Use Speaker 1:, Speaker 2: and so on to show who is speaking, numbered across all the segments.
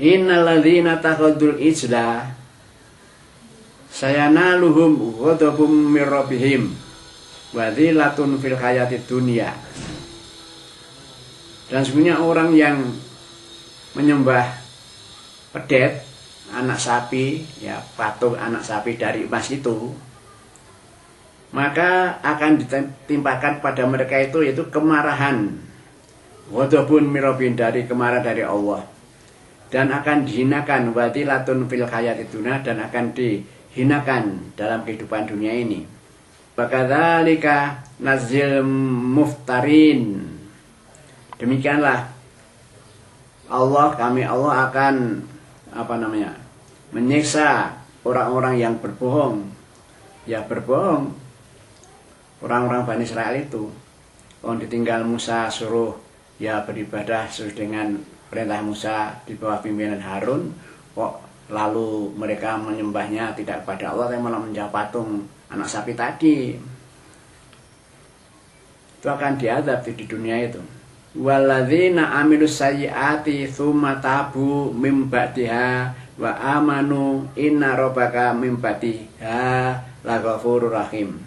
Speaker 1: Innalladzina takhadul ijla sayanaluhum ghadabum mir rabbihim wa dhilatun fil hayatid dunya. Dan sebenarnya orang yang menyembah pedet, anak sapi, ya patung anak sapi dari emas itu, maka akan ditimpakan pada mereka itu yaitu kemarahan, ghadabun mir rabbihim, dari kemarahan dari Allah, dan akan dihinakan wadilatun fil hayatid dunya, dan akan dihinakan dalam kehidupan dunia ini. Bakadzalika nazil muftarin. Demikianlah Allah akan menyiksa orang-orang yang berbohong. Ya berbohong orang-orang Bani Israel itu. Orang ditinggal Musa suruh ya beribadah sesuai dengan perintah Musa di bawah pimpinan Harun, kok lalu mereka menyembahnya tidak kepada Allah, tapi malah menyembah patung anak sapi tadi. Itu akan diazab di dunia itu. Walladzina amilus sayyiati tsumma tabu mim ba'diha wa amanu inna rabbaka mim ba'diha laghafurur rahim.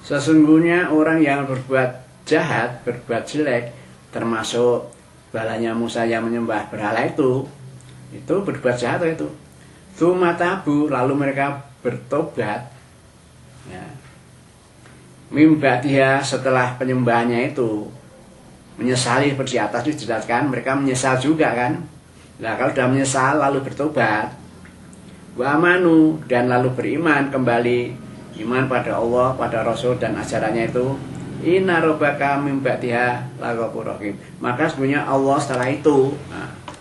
Speaker 1: Sesungguhnya orang yang berbuat jahat, berbuat jelek, termasuk balanya Musa yang menyembah berhala itu berbuat jahat itu. Tsumma tabu, lalu mereka bertobat, ya. Mim ba'diha, setelah penyembahannya itu, menyesali seperti atas dijelaskan, mereka menyesal juga kan. Nah kalau sudah menyesal lalu bertobat, wa amanu, dan lalu beriman kembali, iman pada Allah, pada Rasul dan ajarannya itu, inna rabbaka mim ba'diha laghafurur rahim. Maka sebenarnya Allah setelah itu,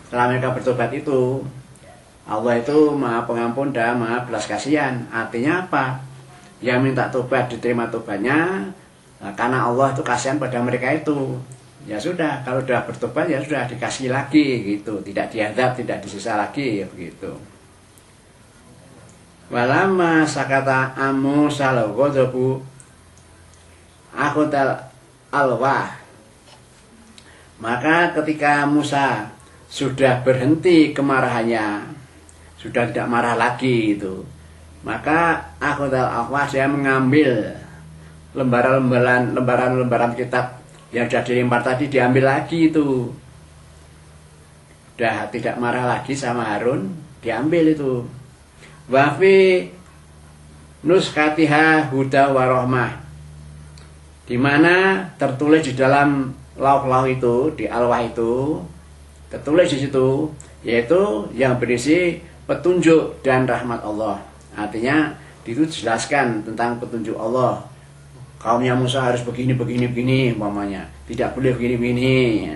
Speaker 1: setelah mereka bertobat itu, Allah itu Maha Pengampun dan Maha Belas Kasihan. Artinya apa? Yang minta tobat diterima tobatnya, karena Allah itu kasihan pada mereka itu. Ya sudah, kalau sudah bertobat ya sudah dikasih lagi gitu, tidak diadab, tidak disiksa lagi, ya begitu. Walamma sakata amu salau ghadabu akhudal alwah. Maka ketika Musa sudah berhenti kemarahannya, sudah tidak marah lagi itu, maka akhudal alwah, saya mengambil lembaran-lembaran kitab yang sudah dilempar tadi, diambil lagi itu. Sudah tidak marah lagi sama Harun, diambil itu. Wafi nuskatiha huda warohmah, dimana tertulis di dalam lauh-lauh itu, di alwah itu, tertulis di situ, yaitu yang berisi petunjuk dan rahmat Allah. Artinya itu dijelaskan tentang petunjuk Allah. Kaumnya Musa harus begini, umpamanya. Tidak boleh begini.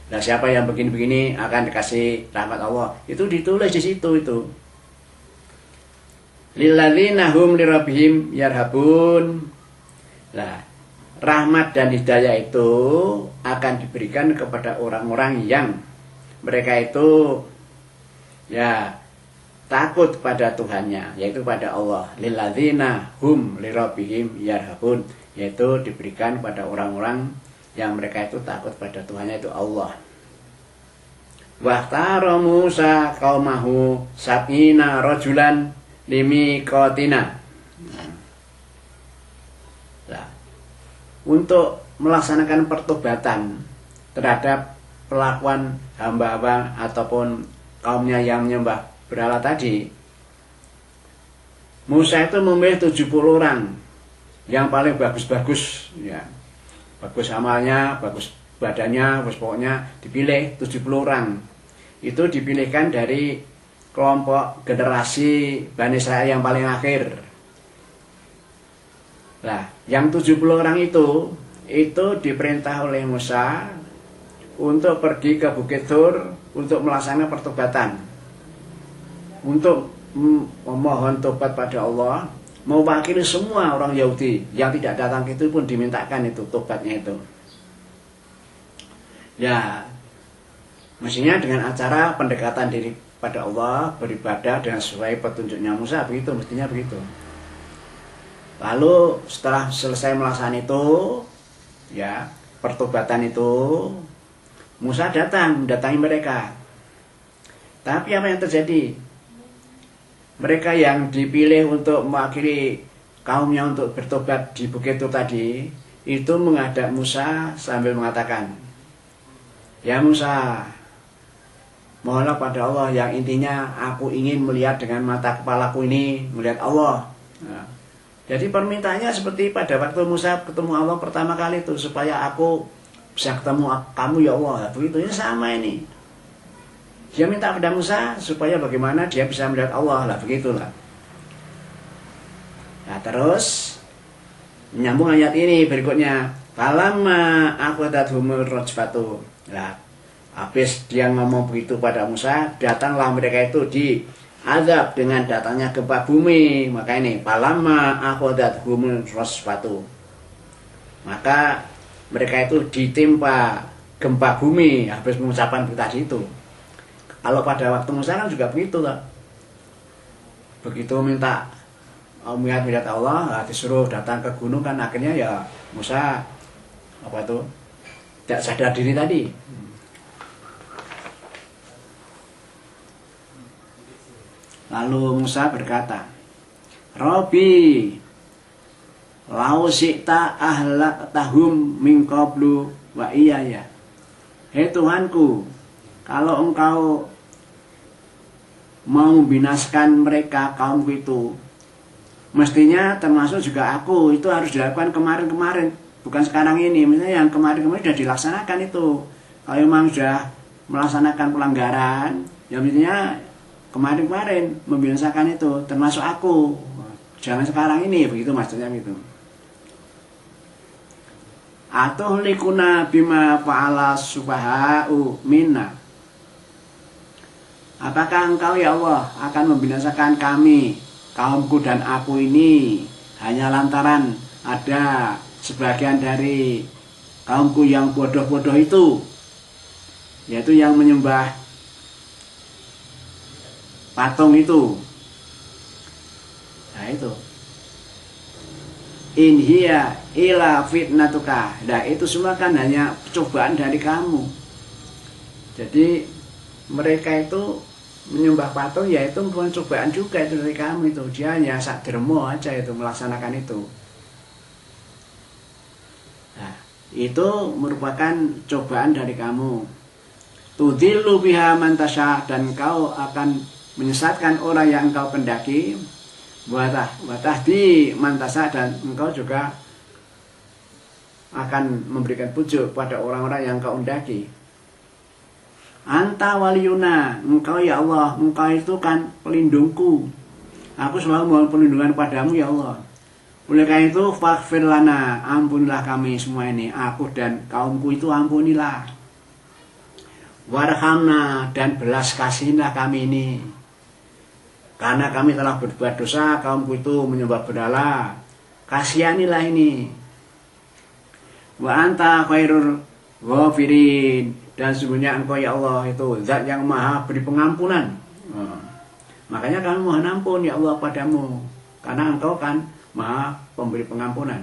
Speaker 1: Nah, siapa yang begini akan dikasih rahmat Allah. Itu ditulis di situ itu. Lilladzina hum lirabbihim yarhabun. Nah, rahmat dan hidayah itu akan diberikan kepada orang-orang yang mereka itu ya takut pada Tuhannya, yaitu pada Allah. Lilladzina hum lirabbihim yarhabun, yaitu diberikan pada orang-orang yang mereka itu takut pada Tuhannya, itu Allah. Wahtara Musa qaumahu sab'ina rajulan limiqatina. Nah, untuk melaksanakan pertobatan terhadap pelakuan hamba-hamba ataupun kaumnya yang menyembah berhala tadi, Musa itu memilih 70 orang yang paling bagus-bagus, ya, bagus amalnya, bagus badannya, pokoknya dipilih 70 orang. Itu dipilihkan dari kelompok generasi Bani Israel yang paling akhir. Nah, yang 70 orang itu diperintah oleh Musa untuk pergi ke Bukit Tur untuk melaksanakan pertobatan, untuk memohon tobat pada Allah, mewakili semua orang Yahudi yang tidak datang itu pun dimintakan itu tobatnya itu. Ya, mestinya dengan acara pendekatan diri pada Allah, beribadah dengan sesuai petunjuknya Musa, begitu, mestinya begitu. Lalu setelah selesai melaksanakan itu, ya, pertobatan itu, Musa datangi mereka. Tapi apa yang terjadi? Mereka yang dipilih untuk mewakili kaumnya untuk bertobat di Bukit Tur tadi, itu menghadap Musa sambil mengatakan, "Ya Musa, mohonlah pada Allah yang intinya aku ingin melihat dengan mata kepalaku ini, melihat Allah." Nah, jadi permintaannya seperti pada waktu Musa ketemu Allah pertama kali itu, supaya aku bisa ketemu kamu ya Allah. Begitu, ini sama ini. Dia minta pada Musa supaya bagaimana dia bisa melihat Allah lah, begitulah. Nah terus menyambung ayat ini berikutnya. Falamma akhadathumur rajfatu. Nah, habis dia ngomong begitu pada Musa, datanglah mereka itu diazab dengan datangnya gempa bumi. Maka ini falamma akhadathumur rajfatu. Maka mereka itu ditimpa gempa bumi habis pengucapan tadi itu. Kalau pada waktu Musa kan juga begitu lah. Begitu minta melihat Allah, disuruh datang ke gunung kan, akhirnya ya Musa apa itu tidak sadar diri tadi. Lalu Musa berkata, "Robi, lau syi'ta ahlaktahum min qablu wa iyaya." Hei Tuhanku, kalau engkau mau membinasakan mereka kaumku itu, mestinya termasuk juga aku, itu harus dilakukan kemarin-kemarin, bukan sekarang ini. Misalnya yang kemarin-kemarin sudah dilaksanakan itu. Kalau memang sudah melaksanakan pelanggaran, ya mestinya kemarin-kemarin membinasakan itu, termasuk aku. Jangan sekarang ini, begitu maksudnya gitu. Atau likuna bima fa'ala subha'u minna. Apakah engkau ya Allah akan membinasakan kami, kaumku dan aku ini, hanya lantaran ada sebagian dari kaumku yang bodoh-bodoh itu, yaitu yang menyembah patung itu. Nah itu, in hiya ila fitnatuka. Nah itu semua kan hanya cobaan dari kamu. Jadi mereka itu menyembah patung, yaitu bukan cobaan juga itu dari kamu itu. Dia hanya sak dermo aja itu melaksanakan itu. Nah itu merupakan cobaan dari kamu. Tudillu biha man tasya, dan kau akan menyesatkan orang yang engkau kendaki. Watahdi man tasya, dan engkau juga akan memberikan pujuk pada orang-orang yang engkau hendaki. Anta waliyuna, engkau ya Allah, engkau itu kan pelindungku. Aku selalu mohon perlindungan padamu ya Allah. Oleh karena itu, faghfir lana, ampunilah kami semua ini, aku dan kaumku itu ampunilah. Warhamna, dan belas kasihilah kami ini. Karena kami telah berbuat dosa, kaumku itu menyembah berhala. Kasihanilah ini. Wa anta khairul ghafirin, dan sesungguhnya engkau ya Allah itu zat yang maha beri pengampunan. Makanya kami mohon ampun ya Allah padamu, karena engkau kan maha pemberi pengampunan.